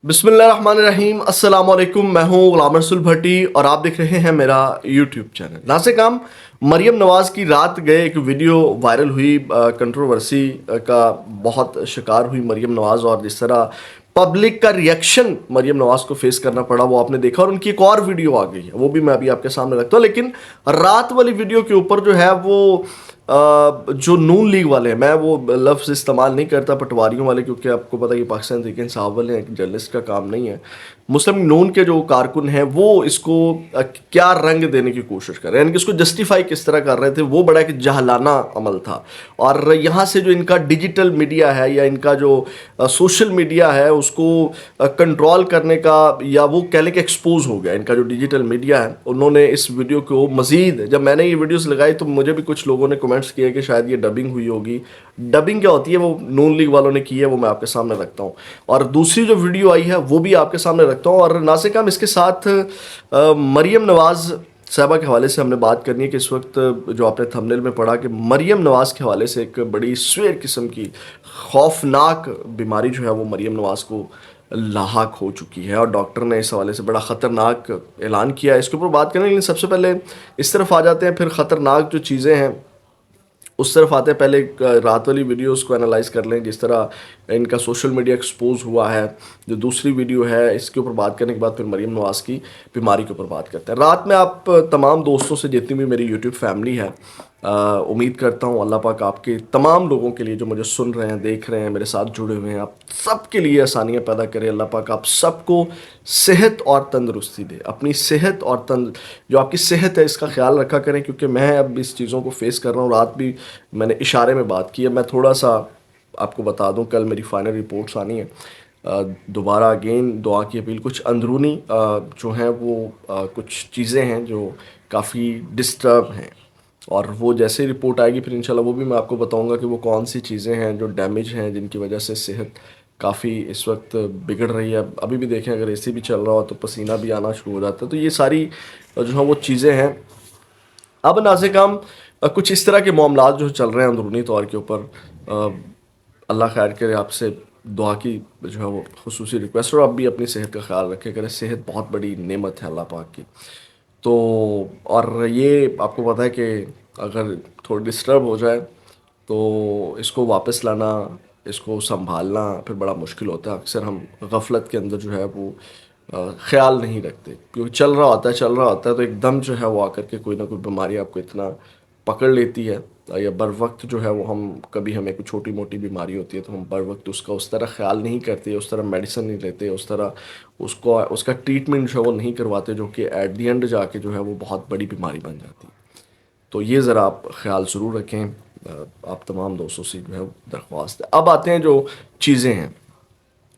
बिस्मिल्लाहिर्रहमानिर्रहीम अस्सलाम वालेकुम। मैं हूं गुलाम रसूल भट्टी और आप देख रहे हैं मेरा यूट्यूब चैनल। नाज़िर, मरियम नवाज़ की रात गए एक वीडियो वायरल हुई, कंट्रोवर्सी का बहुत शिकार हुई मरियम नवाज़, और जिस तरह पब्लिक का रिएक्शन मरियम नवाज़ को फेस करना पड़ा वो आपने देखा। और उनकी एक और वीडियो आ गई है, वो भी मैं अभी आपके सामने रखता हूँ। लेकिन रात वाली वीडियो के ऊपर जो है वो जो नून लीग वाले हैं, मैं वो लफ्ज़ इस्तेमाल नहीं करता पटवारियों वाले, क्योंकि आपको पता है कि पाकिस्तान तहरीक इंसाफ वाले हैं, जर्नलिस्ट का काम नहीं है। मुस्लिम नून के जो कारकुन हैं वो इसको क्या रंग देने की कोशिश कर रहे हैं, यानी कि इसको जस्टिफाई किस तरह कर रहे थे, वो बड़ा एक जहलाना अमल था। और यहाँ से जो इनका डिजिटल मीडिया है या इनका जो सोशल मीडिया है उसको कंट्रोल करने का, या वो कह लें कि एक्सपोज हो गया इनका जो डिजिटल मीडिया है। उन्होंने इस वीडियो को मज़ीद, जब मैंने ये वीडियोस लगाई तो मुझे भी कुछ लोगों ने कमेंट्स किए कि शायद ये डबिंग हुई होगी। डबिंग क्या होती है वो नून लीग वालों ने की है, वो मैं आपके सामने रखता हूँ। और दूसरी जो वीडियो आई है वो भी आपके सामने रखता हूँ। और नासिक, हम इसके साथ मरियम नवाज़ साहबा के हवाले से हमने बात करनी है कि इस वक्त जो आपने थंबनेल में पढ़ा कि मरियम नवाज़ के हवाले से एक बड़ी स्वेर किस्म की खौफनाक बीमारी जो है वो मरियम नवाज़ को लाहक हो चुकी है, और डॉक्टर ने इस हवाले से बड़ा ख़तरनाक ऐलान किया है। इसके ऊपर बात करें, लेकिन सबसे पहले इस तरफ आ जाते हैं, फिर ख़तरनाक जो चीज़ें हैं उस तरफ आते हैं। पहले रात वाली वीडियोस को एनालाइज कर लें, जिस तरह इनका सोशल मीडिया एक्सपोज हुआ है। जो दूसरी वीडियो है इसके ऊपर बात करने के बाद फिर मरियम नवाज़ की बीमारी के ऊपर बात करते हैं। रात में आप तमाम दोस्तों से, जितनी भी मेरी यूट्यूब फैमिली है, उम्मीद करता हूँ अल्लाह पाक आपके तमाम लोगों के लिए, जो मुझे सुन रहे हैं, देख रहे हैं, मेरे साथ जुड़े हुए हैं, आप सब के लिए आसानियाँ पैदा करे। अल्लाह पाक आप सबको सेहत और तंदरुस्ती दे। अपनी सेहत और जो आपकी सेहत है इसका ख्याल रखा करें, क्योंकि मैं अब इस चीज़ों को फेस कर रहा हूँ। रात भी मैंने इशारे में बात की है। मैं थोड़ा सा आपको बता दूं, कल मेरी फाइनल रिपोर्ट्स आनी है। दोबारा अगेन दुआ की अपील। कुछ अंदरूनी जो हैं वो कुछ चीज़ें हैं जो काफ़ी डिस्टर्ब हैं, और वो जैसे रिपोर्ट आएगी फिर इंशाल्लाह वो भी मैं आपको बताऊंगा कि वो कौन सी चीज़ें हैं जो डैमेज हैं, जिनकी वजह से सेहत काफ़ी इस वक्त बिगड़ रही है। अभी भी देखें, अगर एसी भी चल रहा हो तो पसीना भी आना शुरू हो जाता है। तो ये सारी जो है वो चीज़ें हैं। अब नाज़िर, हम कुछ इस तरह के मामलात जो चल रहे हैं अंदरूनी तौर के ऊपर, अल्लाह खैर करे, आपसे दुआ की जो है वो खुसूसी रिक्वेस्ट। और आप भी अपनी सेहत का ख्याल रखें करें, सेहत बहुत बड़ी नेमत है अल्लाह पाक की। तो और ये आपको पता है कि अगर थोड़ी डिस्टर्ब हो जाए तो इसको वापस लाना, इसको संभालना फिर बड़ा मुश्किल होता है। अक्सर हम गफलत के अंदर जो है वो ख्याल नहीं रखते, क्योंकि चल रहा होता है तो एकदम जो है वो आकर के कोई ना कोई बीमारी आपको इतना पकड़ लेती है, या बर वक्त जो है वो कभी हमें कोई छोटी मोटी बीमारी होती है तो हम बर वक्त उसका उस तरह ख्याल नहीं करते, उस तरह मेडिसिन नहीं लेते, उस तरह उसका ट्रीटमेंट जो है वो नहीं करवाते, जो कि एट दी एंड जाके जो है वो बहुत बड़ी बीमारी बन जाती है। तो ये ज़रा आप ख्याल ज़रूर रखें। आप तमाम दोस्तों से जो है दरख्वास्त है। अब आते हैं जो चीज़ें हैं।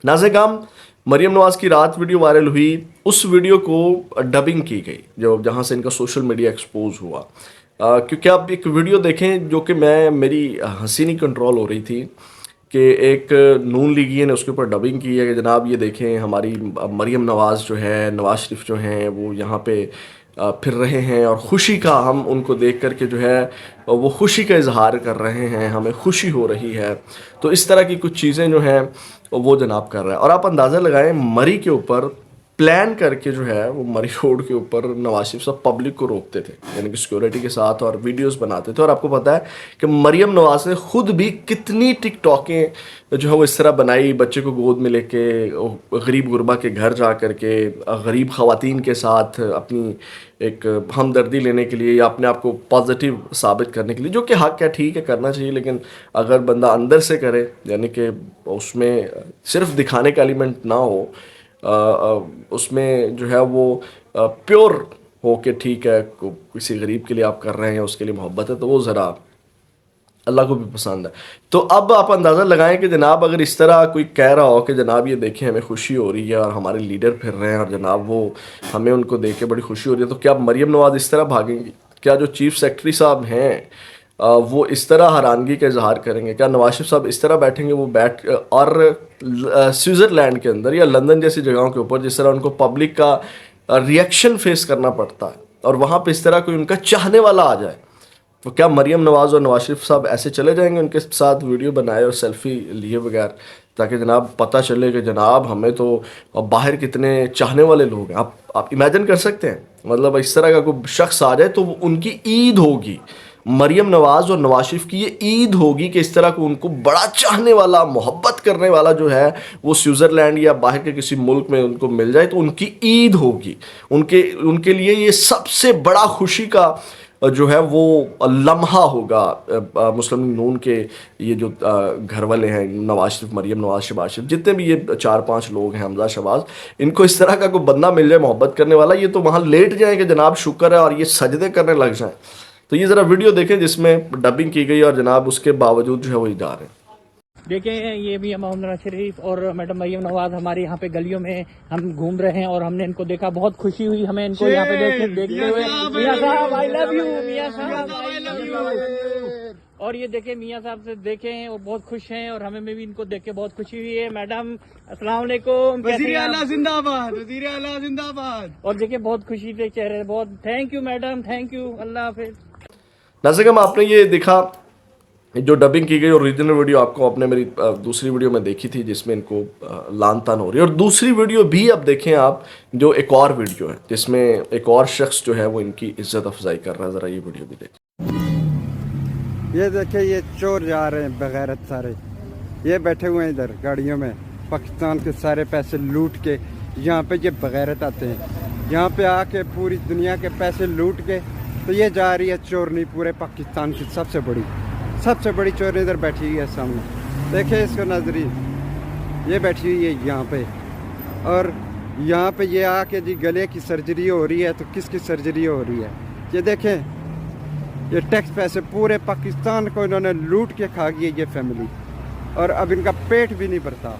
नाज़िर, मरियम नवाज़ की रात वीडियो वायरल हुई, उस वीडियो को डबिंग की गई जो जहाँ से इनका सोशल मीडिया एक्सपोज हुआ। क्योंकि आप एक वीडियो देखें जो कि मेरी हंसी नहीं कंट्रोल हो रही थी कि एक नून लीगी ने उसके ऊपर डबिंग की है कि जनाब ये देखें हमारी मरियम नवाज़ जो है, नवाज़ शरीफ जो हैं वो यहाँ पे फिर रहे हैं, और ख़ुशी का हम उनको देख कर के जो है वो खुशी का इजहार कर रहे हैं, हमें खुशी हो रही है। तो इस तरह की कुछ चीज़ें जो हैं वो जनाब कर रहा है। और आप अंदाज़ा लगाएं, मरी के ऊपर प्लान करके जो है वो मरी रोड के ऊपर नवाज शरीफ साहब पब्लिक को रोकते थे, यानी कि सिक्योरिटी के साथ, और वीडियोस बनाते थे। और आपको पता है कि मरियम नवाज ने खुद भी कितनी टिकटॉकें जो है वो इस तरह बनाई, बच्चे को गोद में लेके गरीब गुरबा के घर जा कर के गरीब ख़वातीन के साथ अपनी एक हमदर्दी लेने के लिए या अपने आप को पॉजिटिव साबित करने के लिए, जो कि हक है, ठीक है, करना चाहिए। लेकिन अगर बंदा अंदर से करे, यानी कि उसमें सिर्फ दिखाने का एलिमेंट ना हो, उसमें जो है वो प्योर हो के ठीक है किसी गरीब के लिए आप कर रहे हैं, उसके लिए मोहब्बत है, तो वो ज़रा अल्लाह को भी पसंद है। तो अब आप अंदाज़ा लगाएं कि जनाब अगर इस तरह कोई कह रहा हो कि जनाब ये देखें हमें खुशी हो रही है और हमारे लीडर फिर रहे हैं और जनाब वो हमें उनको देख के बड़ी खुशी हो रही है, तो क्या मरियम नवाज़ इस तरह भागेंगी? क्या जो चीफ़ सेक्रेटरी साहब हैं वो इस तरह हैरानगी का इजहार करेंगे? क्या नवाज शरीफ साहब इस तरह बैठेंगे, वो और स्विट्ज़रलैंड के अंदर या लंदन जैसी जगहों के ऊपर जिस तरह उनको पब्लिक का रिएक्शन फेस करना पड़ता है, और वहाँ पे इस तरह कोई उनका चाहने वाला आ जाए, तो क्या मरियम नवाज़ और नवाज शरीफ साहब ऐसे चले जाएंगे उनके साथ वीडियो बनाए और सेल्फी लिए बगैर? تاکہ جناب پتہ چلے کہ جناب ہمیں تو باہر کتنے چاہنے والے لوگ ہیں. آپ امیجن کر سکتے ہیں مطلب اس طرح کا کوئی شخص آ جائے تو ان کی عید ہوگی. مریم نواز اور نواز شریف کی یہ عید ہوگی کہ اس طرح کو ان کو بڑا چاہنے والا محبت کرنے والا جو ہے وہ سوئٹزرلینڈ یا باہر کے کسی ملک میں ان کو مل جائے تو ان کی عید ہوگی. ان کے لیے یہ سب سے بڑا خوشی کا جو ہے وہ لمحہ ہوگا. مسلم لیگ نون کے یہ جو گھر والے ہیں نواز شریف, مریم نواز, شہباز شریف, جتنے بھی یہ 4-5 لوگ ہیں, حمزہ شہباز, ان کو اس طرح کا کوئی بندہ مل جائے محبت کرنے والا, یہ تو وہاں لیٹ جائیں کہ جناب شکر ہے, اور یہ سجدے کرنے لگ جائیں. تو یہ ذرا ویڈیو دیکھیں جس میں ڈبنگ کی گئی اور جناب اس کے باوجود جو ہے وہ جا رہے ہیں. دیکھیں یہ بھی محمد نواز شریف اور میڈم مریم نواز ہمارے یہاں پہ گلیوں میں ہم گھوم رہے ہیں اور ہم نے ان کو دیکھا, بہت خوشی ہوئی ہمیں ان کو یہاں پہ دیکھتے ہوئے. میاں صاحب آئی لو یو, میاں صاحب آئی لو یو. اور یہ دیکھیں میاں صاحب سے دیکھیں وہ بہت خوش ہیں اور ہمیں بھی ان کو دیکھ کے بہت خوشی ہوئی ہے. میڈم السلام علیکم, وزیر اعلیٰ زندہ باد, وزیر اعلیٰ زندہ باد. اور دیکھیں بہت خوشی تھے چہرے, بہت thank you madam, thank you, اللہ حافظ. ناظرین آپ نے یہ دیکھا جو ڈبنگ کی گئی, اوریجنل ویڈیو آپ کو اپنے میری دوسری ویڈیو میں دیکھی تھی جس میں ان کو لان تان ہو رہی ہے, اور دوسری ویڈیو بھی اب دیکھیں آپ جو ایک اور ویڈیو ہے جس میں ایک اور شخص جو ہے وہ ان کی عزت افزائی کر رہا ہے. ذرا یہ ویڈیو بھی دیکھیں. یہ دیکھیں یہ چور جا رہے ہیں بغیرت سارے, یہ بیٹھے ہوئے ہیں ادھر گاڑیوں میں, پاکستان کے سارے پیسے لوٹ کے یہاں پہ یہ بغیرت آتے ہیں, یہاں پہ آ کے پوری دنیا کے پیسے لوٹ کے. تو یہ جا رہی ہے چورنی پورے پاکستان کی سب سے بڑی چورنی ادھر بیٹھی ہوئی ہے سامنے. دیکھیں اس کو ناظرین, یہ بیٹھی ہوئی ہے یہاں پہ, اور یہاں پہ یہ آ کے جی گلے کی سرجری ہو رہی ہے. تو کس کی سرجری ہو رہی ہے یہ دیکھیں, یہ ٹیکس پیسے پورے پاکستان کو انہوں نے لوٹ کے کھا گئی یہ فیملی, اور اب ان کا پیٹ بھی نہیں بھرتا.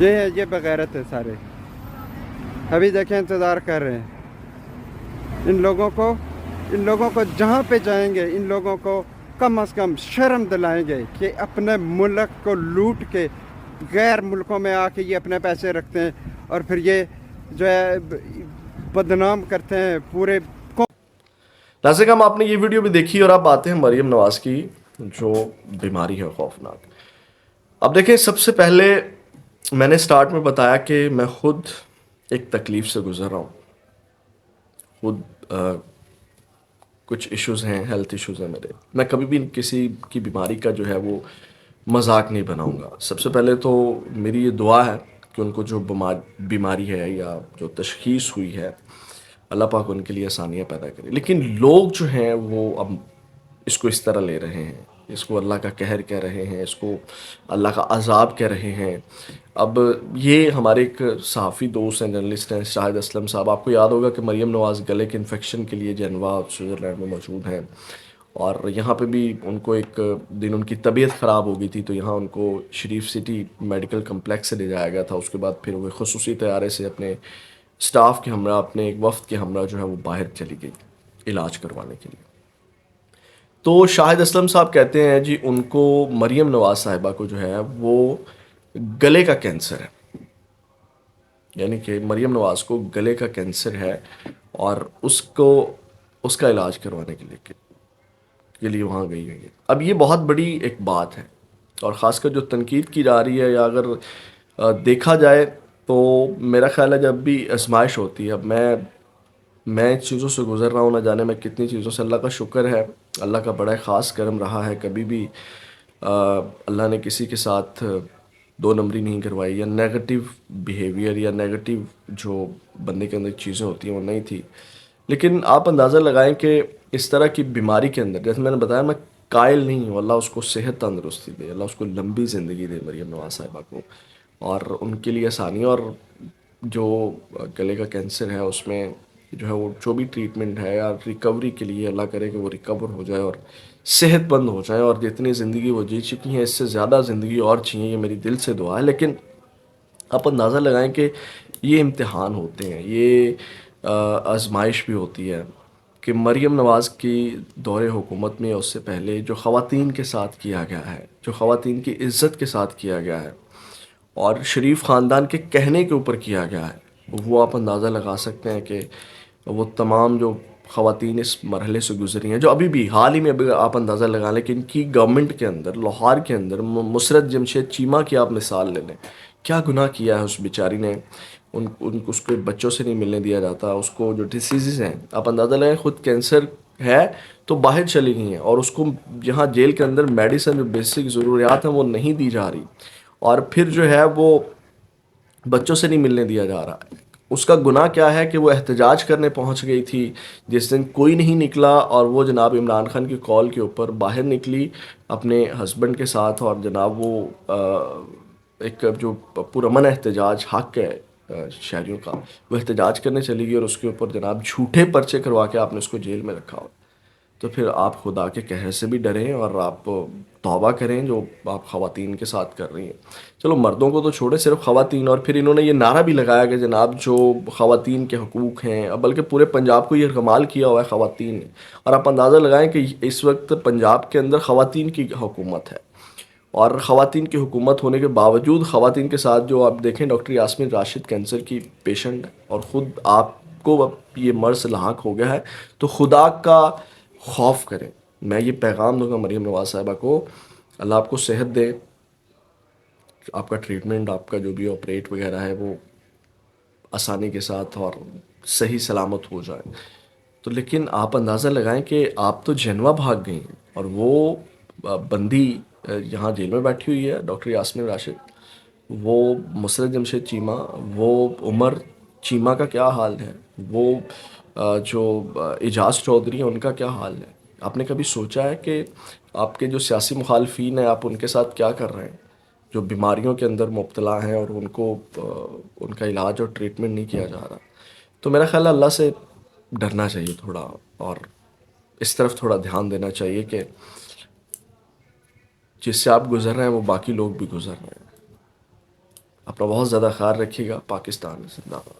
یہ بغیرت ہے سارے. ابھی دیکھیں انتظار کر رہے ہیں ان لوگوں کو جہاں پہ جائیں گے ان لوگوں کو کم از کم شرم دلائیں گے کہ اپنے ملک کو لوٹ کے غیر ملکوں میں آ کے یہ اپنے پیسے رکھتے ہیں, اور پھر یہ جو ہے بدنام کرتے ہیں پورے. ناظرین آپ نے یہ ویڈیو بھی دیکھی, اور اب آتے ہیں مریم نواز کی جو بیماری ہے خوفناک. اب دیکھیں سب سے پہلے میں نے سٹارٹ میں بتایا کہ میں خود ایک تکلیف سے گزر رہا ہوں, خود کچھ ایشوز ہیں, ہیلتھ ایشوز ہیں میرے. میں کبھی بھی کسی کی بیماری کا جو ہے وہ مذاق نہیں بناؤں گا. سب سے پہلے تو میری یہ دعا ہے کہ ان کو جو بیماری ہے یا جو تشخیص ہوئی ہے اللہ پاک ان کے لیے آسانیاں پیدا کرے. لیکن لوگ جو ہیں وہ اب اس کو اس طرح لے رہے ہیں, اس کو اللہ کا قہر کہہ رہے ہیں, اس کو اللہ کا عذاب کہہ رہے ہیں. اب یہ ہمارے ایک صحافی دوست ہیں, جرنلسٹ ہیں, شاہد اسلم صاحب, آپ کو یاد ہوگا کہ مریم نواز گلے کے انفیکشن کے لیے جنیوا سوئٹزرلینڈ میں موجود ہیں, اور یہاں پہ بھی ان کو ایک دن ان کی طبیعت خراب ہو گئی تھی تو یہاں ان کو شریف سٹی میڈیکل کمپلیکس سے لے جایا گیا تھا. اس کے بعد پھر وہ خصوصی طیارے سے اپنے سٹاف کے ہمراہ, اپنے ایک وفد کے ہمراہ جو ہے وہ باہر چلی گئی علاج کروانے کے لیے. تو شاہد اسلم صاحب کہتے ہیں جی ان کو مریم نواز صاحبہ کو جو ہے وہ گلے کا کینسر ہے, یعنی کہ مریم نواز کو گلے کا کینسر ہے, اور اس کا علاج کروانے کے لیے وہاں گئی ہوئی ہے. اب یہ بہت بڑی ایک بات ہے, اور خاص کر جو تنقید کی جا رہی ہے, یا اگر دیکھا جائے تو میرا خیال ہے جب بھی آزمائش ہوتی ہے, اب میں چیزوں سے گزر رہا ہوں, نہ جانے میں کتنی چیزوں سے. اللہ کا شکر ہے, اللہ کا بڑا خاص کرم رہا ہے, کبھی بھی اللہ نے کسی کے ساتھ 2 نمبری نہیں کروائی, یا نیگیٹو بیہیویئر یا نیگیٹو جو بندے کے اندر چیزیں ہوتی ہیں وہ نہیں تھی. لیکن آپ اندازہ لگائیں کہ اس طرح کی بیماری کے اندر, جیسے میں نے بتایا میں قائل نہیں ہوں, اللہ اس کو صحت تندرستی دے, اللہ اس کو لمبی زندگی دے مریم نواز صاحبہ کو, اور ان کے لیے آسانی. اور جو گلے کا کینسر ہے اس میں جو ہے وہ جو بھی ٹریٹمنٹ ہے یا ریکوری کے لیے اللہ کرے کہ وہ ریکور ہو جائے اور صحت مند ہو جائے, اور جتنی زندگی وہ جی چکی ہیں اس سے زیادہ زندگی اور چاہیے, یہ میری دل سے دعا ہے. لیکن آپ اندازہ لگائیں کہ یہ امتحان ہوتے ہیں, یہ آزمائش بھی ہوتی ہے کہ مریم نواز کی دور حکومت میں اس سے پہلے جو خواتین کے ساتھ کیا گیا ہے, جو خواتین کی عزت کے ساتھ کیا گیا ہے, اور شریف خاندان کے کہنے کے اوپر کیا گیا ہے, وہ آپ اندازہ لگا سکتے ہیں کہ وہ تمام جو ख़वातीन इस मरहले से गुजरी हैं, जो अभी भी हाल ही में अभी आप अंदाज़ा लगा लें कि इनकी गवर्नमेंट के अंदर, लाहौर के अंदर, मुसरत जमशेद चीमा की आप मिसाल ले लें, क्या गुनाह किया है उस बेचारी ने। उसको बच्चों से नहीं मिलने दिया जाता, उसको जो डिसीज़ हैं आप अंदाज़ा लगाएं, ख़ुद कैंसर है तो बाहर चली गई हैं, और उसको यहाँ जेल के अंदर मेडिसिन जो बेसिक ज़रूरियात हैं वो नहीं दी जा रही, और फिर जो है वो बच्चों से नहीं मिलने दिया जा रहा है। उसका गुनाह क्या है कि वो एहतजाज करने पहुंच गई थी जिस दिन कोई नहीं निकला, और वो जनाब इमरान खान की कॉल के ऊपर बाहर निकली अपने हस्बैंड के साथ, और जनाब वो एक जो पुरअमन एहतजाज हक है शहरियों का, वो एहतजाज करने चली गई, और उसके ऊपर जनाब झूठे पर्चे करवा के आपने उसको जेल में रखा हो। तो फिर आप खुदा के कहर से भी डरें और आप तौबा करें जो आप ख़वातीन के साथ कर रही हैं। चलो मर्दों को तो छोड़े, सिर्फ ख़वातीन। और फिर इन्होंने ये नारा भी लगाया कि जनाब जो ख़वातीन के हकूक़ हैं, बल्कि पूरे पंजाब को ये कमाल किया हुआ है ख़वातीन ने। और आप अंदाज़ा लगाएं कि इस वक्त पंजाब के अंदर ख़वातीन की हुकूमत है, और ख़वातीन की हुकूमत होने के बावजूद ख़वातीन के साथ जो आप देखें, डॉक्टर यास्मीन राशिद कैंसर की पेशेंट है, और ख़ुद आपको अब ये मर्ज़ लाहक हो गया है, तो खुदा का खौफ करें। मैं ये पैगाम दूंगा मरीम नवाज़ साहिबा को, अल्लाह आपको सेहत दे, आपका ट्रीटमेंट, आपका जो भी ऑपरेट वगैरह है वो आसानी के साथ और सही सलामत हो जाए। तो लेकिन आप अंदाज़ा लगाएं कि आप तो जनवा भाग गई हैं, और वो बंदी यहाँ जेल में बैठी हुई है, डॉक्टर यास्मीन राशिद, वो मुसरत जमशेद चीमा, वो उमर चीमा का क्या हाल है, वो जो एजाज चौधरी हैं उनका क्या हाल है। आपने कभी सोचा है कि आपके जो सियासी मुखालफीन हैं आप उनके साथ क्या कर रहे हैं, जो बीमारियों के अंदर मुब्तला हैं और उनको उनका इलाज और ट्रीटमेंट नहीं किया जा रहा। तो मेरा ख्याल है अल्लाह से डरना चाहिए थोड़ा, और इस तरफ थोड़ा ध्यान देना चाहिए कि जिससे आप गुजर रहे हैं वो बाकी लोग भी गुजर रहे हैं। अपना बहुत ज़्यादा ख्याल रखिएगा। पाकिस्तान जिंदाबाद।